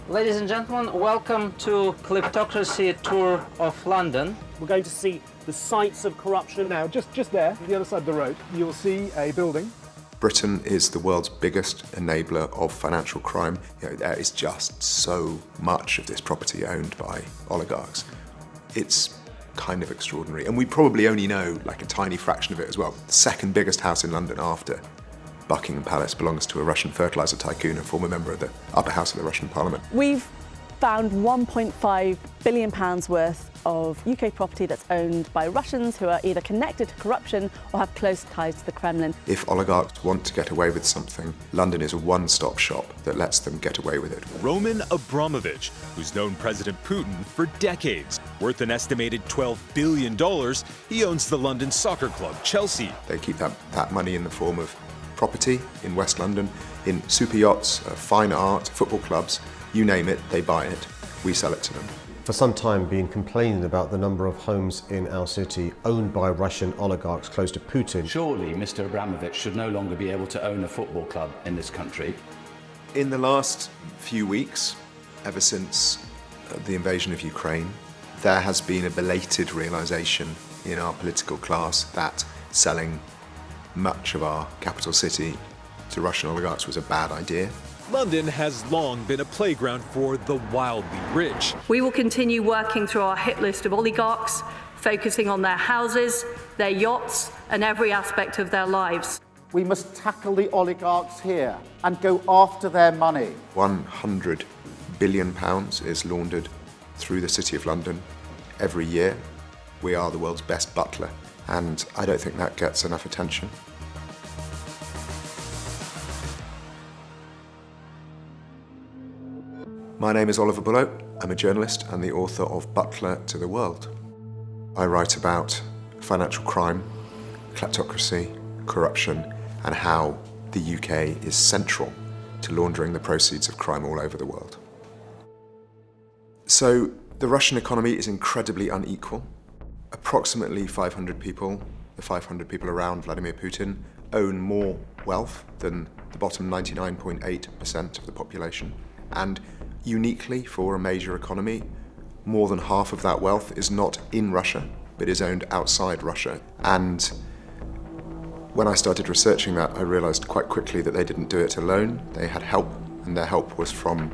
Ladies and gentlemen, welcome to Kleptocracy Tour of London. We're going to see the sites of corruption. Now, just there, the other side of the road, you'll see a building. Britain is the world's biggest enabler of financial crime. There is just so much of this property owned by oligarchs. It's kind of extraordinary. And we probably only know like a tiny fraction of it as well. The second biggest house in London after Buckingham Palace belongs to a Russian fertiliser tycoon and former member of the upper house of the Russian Parliament. We've found £1.5 billion worth of UK property that's owned by Russians who are either connected to corruption or have close ties to the Kremlin. If oligarchs want to get away with something, London is a one-stop shop that lets them get away with it. Roman Abramovich, who's known President Putin for decades. Worth an estimated $12 billion, he owns the London soccer club Chelsea. They keep that money in the form of property in West London, in super yachts, fine art, football clubs, you name it, they buy it, we sell it to them. For some time been complaining about the number of homes in our city owned by Russian oligarchs close to Putin. Surely Mr. Abramovich should no longer be able to own a football club in this country. In the last few weeks, ever since the invasion of Ukraine, there has been a belated realisation in our political class that selling much of our capital city to Russian oligarchs was a bad idea. London has long been a playground for the wildly rich. We will continue working through our hit list of oligarchs, focusing on their houses, their yachts, and every aspect of their lives. We must tackle the oligarchs here and go after their money. £100 billion is laundered through the City of London every year. We are the world's best butler, and I don't think that gets enough attention. My name is Oliver Bullough. I'm a journalist and the author of Butler to the World. I write about financial crime, kleptocracy, corruption, and how the UK is central to laundering the proceeds of crime all over the world. So, the Russian economy is incredibly unequal. Approximately 500 people, the 500 people around Vladimir Putin, own more wealth than the bottom 99.8% of the population. And uniquely for a major economy, more than half of that wealth is not in Russia, but is owned outside Russia. And when I started researching that, I realized quite quickly that they didn't do it alone. They had help, and their help was from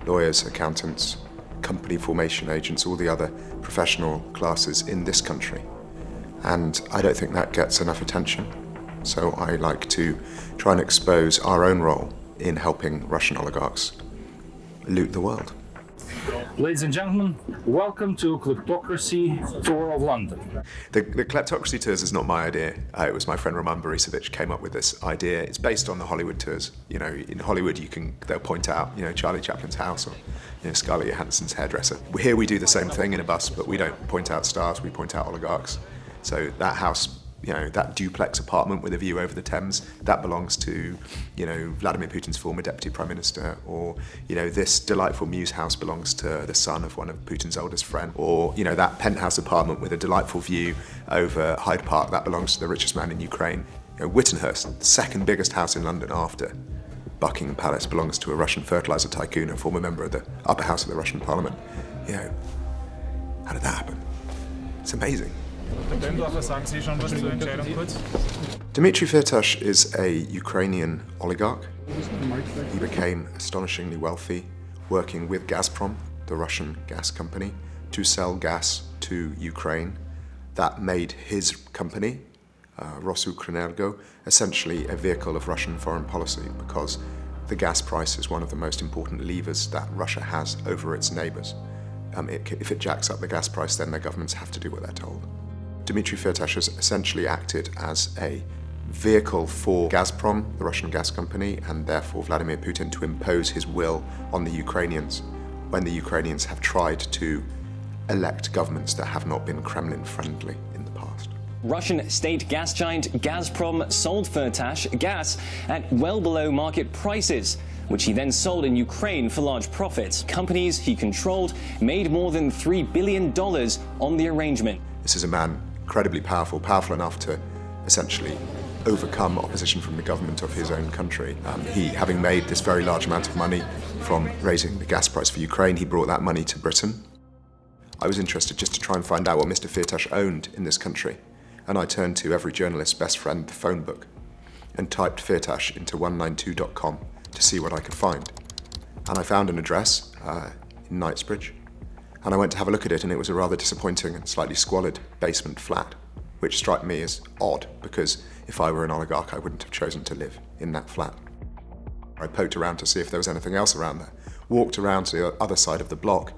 lawyers, accountants, company formation agents, all the other professional classes in this country. And I don't think that gets enough attention. So I like to try and expose our own role in helping Russian oligarchs loot the world. Ladies and gentlemen, welcome to Kleptocracy Tour of London. The Kleptocracy Tours is not my idea. It was my friend Roman Borisovich came up with this idea. It's based on the Hollywood tours. You know, in Hollywood they'll point out, Charlie Chaplin's house or Scarlett Johansson's hairdresser. Here we do the same thing in a bus, but we don't point out stars, we point out oligarchs. So that house, that duplex apartment with a view over the Thames, that belongs to, Vladimir Putin's former deputy prime minister, or, this delightful Mews house belongs to the son of one of Putin's oldest friends, or, that penthouse apartment with a delightful view over Hyde Park, that belongs to the richest man in Ukraine. Wittenhurst, the second biggest house in London after Buckingham Palace, belongs to a Russian fertiliser tycoon and former member of the upper house of the Russian Parliament. How did that happen? It's amazing. Dmitry Firtash is a Ukrainian oligarch. He became astonishingly wealthy working with Gazprom, the Russian gas company, to sell gas to Ukraine. That made his company, Rosukreenergo, essentially a vehicle of Russian foreign policy, because the gas price is one of the most important levers that Russia has over its neighbours. If it jacks up the gas price, then their governments have to do what they're told. Dmitry Firtash has essentially acted as a vehicle for Gazprom, the Russian gas company, and therefore Vladimir Putin, to impose his will on the Ukrainians when the Ukrainians have tried to elect governments that have not been Kremlin-friendly in the past. Russian state gas giant Gazprom sold Firtash gas at well below market prices, which he then sold in Ukraine for large profits. Companies he controlled made more than $3 billion on the arrangement. This is a man incredibly powerful enough to essentially overcome opposition from the government of his own country. He, having made this very large amount of money from raising the gas price for Ukraine, he brought that money to Britain. I was interested just to try and find out what Mr. Firtash owned in this country, and I turned to every journalist's best friend, the phone book, and typed Firtash into 192.com to see what I could find. And I found an address in Knightsbridge, and I went to have a look at it, and it was a rather disappointing and slightly squalid basement flat, which struck me as odd, because if I were an oligarch, I wouldn't have chosen to live in that flat. I poked around to see if there was anything else around there, walked around to the other side of the block,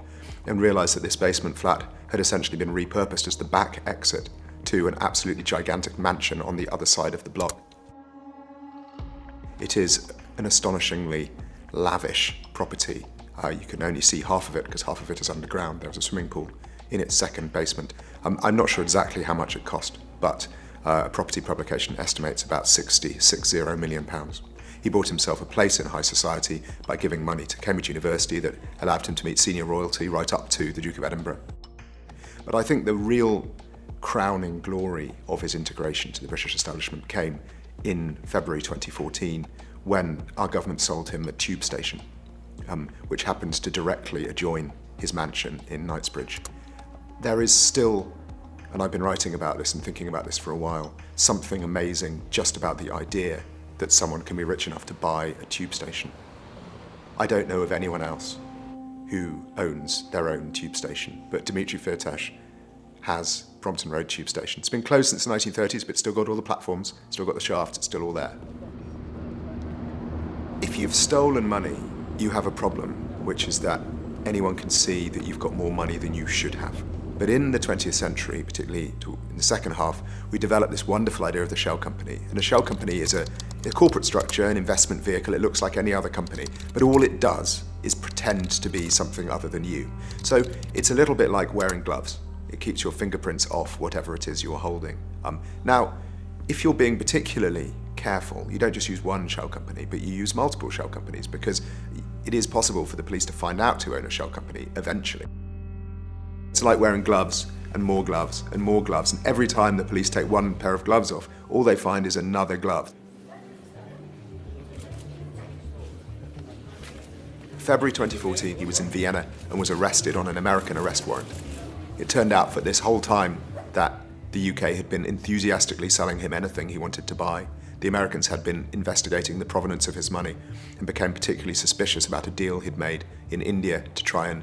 and realised that this basement flat had essentially been repurposed as the back exit to an absolutely gigantic mansion on the other side of the block. It is an astonishingly lavish property. You can only see half of it because half of it is underground. There was a swimming pool in its second basement. I'm not sure exactly how much it cost, but a property publication estimates about £60 million. He bought himself a place in high society by giving money to Cambridge University that allowed him to meet senior royalty right up to the Duke of Edinburgh. But I think the real crowning glory of his integration to the British establishment came in February 2014 when our government sold him a tube station, which happens to directly adjoin his mansion in Knightsbridge. There is still, and I've been writing about this and thinking about this for a while, something amazing just about the idea that someone can be rich enough to buy a tube station. I don't know of anyone else who owns their own tube station, but Dimitri Firtash has Brompton Road tube station. It's been closed since the 1930s, but it's still got all the platforms, still got the shafts, it's still all there. If you've stolen money, you have a problem, which is that anyone can see that you've got more money than you should have. But in the 20th century, particularly in the second half, we developed this wonderful idea of the shell company. And a shell company is a corporate structure, an investment vehicle. It looks like any other company, but all it does is pretend to be something other than you. So it's a little bit like wearing gloves. It keeps your fingerprints off whatever it is you're holding. Now, if you're being particularly careful, you don't just use one shell company, but you use multiple shell companies, because it is possible for the police to find out who own a shell company eventually. It's like wearing gloves and more gloves and more gloves, and every time the police take one pair of gloves off, all they find is another glove. February 2014, he was in Vienna and was arrested on an American arrest warrant. It turned out for this whole time that the UK had been enthusiastically selling him anything he wanted to buy. The Americans had been investigating the provenance of his money and became particularly suspicious about a deal he'd made in India to try and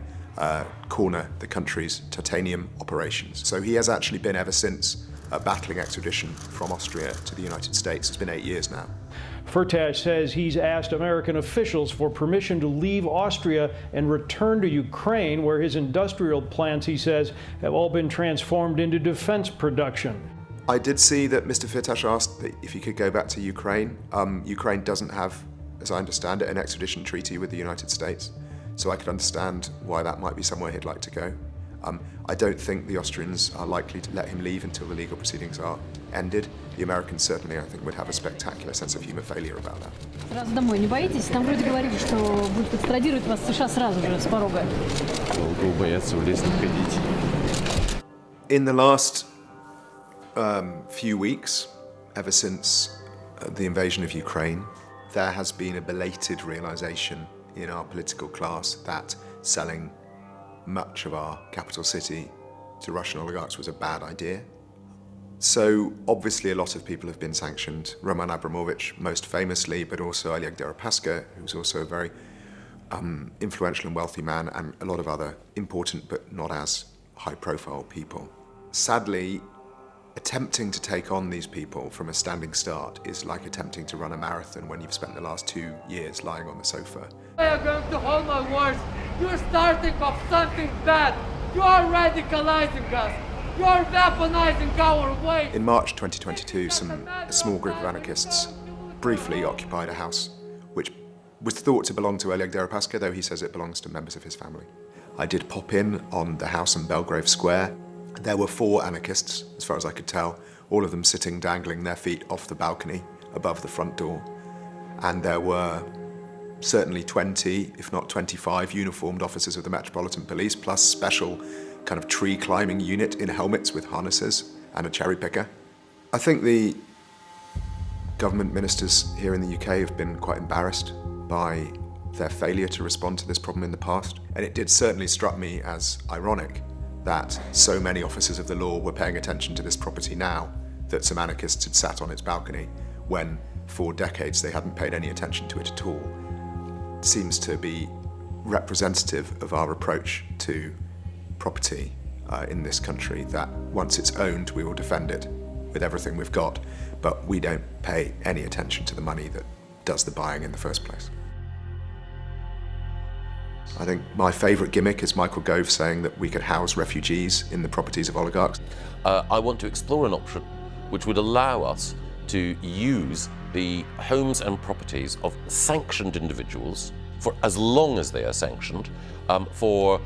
corner the country's titanium operations. So he has actually been ever since battling extradition from Austria to the United States. It's been 8 years now. Firtash says he's asked American officials for permission to leave Austria and return to Ukraine, where his industrial plants, he says, have all been transformed into defense production. I did see that Mr. Firtash asked if he could go back to Ukraine. Ukraine doesn't have, as I understand it, an extradition treaty with the United States, so I could understand why that might be somewhere he'd like to go. I don't think the Austrians are likely to let him leave until the legal proceedings are ended. The Americans certainly, I think, would have a spectacular sense of human failure about that. Сразу домой не боитесь? Там вроде говорили, что будут экстрадировать вас в США сразу же, с порога. Долго боятся в лес не ходить. In the last few weeks, ever since the invasion of Ukraine, there has been a belated realization in our political class that selling much of our capital city to Russian oligarchs was a bad idea. So obviously a lot of people have been sanctioned. Roman Abramovich, most famously, but also Oleg Deripaska, who's also a very influential and wealthy man, and a lot of other important but not as high-profile people. Sadly, attempting to take on these people from a standing start is like attempting to run a marathon when you've spent the last 2 years lying on the sofa. I am going to hold my words. You're starting off something bad. You are radicalizing us. You're weaponizing our way. In March 2022, a small group of anarchists briefly occupied a house which was thought to belong to Oleg Deripaska, though he says it belongs to members of his family. I did pop in on the house in Belgrave Square. There were 4 anarchists, as far as I could tell, all of them sitting dangling their feet off the balcony above the front door. And there were certainly 20, if not 25, uniformed officers of the Metropolitan Police, plus special kind of tree climbing unit in helmets with harnesses and a cherry picker. I think the government ministers here in the UK have been quite embarrassed by their failure to respond to this problem in the past. And it did certainly struck me as ironic that so many officers of the law were paying attention to this property now that some anarchists had sat on its balcony when for decades they hadn't paid any attention to it at all. It seems to be representative of our approach to property in this country, that once it's owned we will defend it with everything we've got, but we don't pay any attention to the money that does the buying in the first place. I think my favourite gimmick is Michael Gove saying that we could house refugees in the properties of oligarchs. I want to explore an option which would allow us to use the homes and properties of sanctioned individuals, for as long as they are sanctioned, for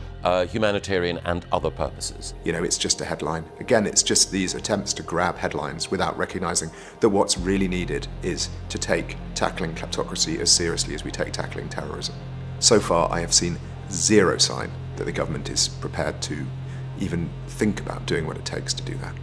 humanitarian and other purposes. You know, it's just a headline. Again, it's just these attempts to grab headlines without recognising that what's really needed is to take tackling kleptocracy as seriously as we take tackling terrorism. So far, I have seen zero sign that the government is prepared to even think about doing what it takes to do that.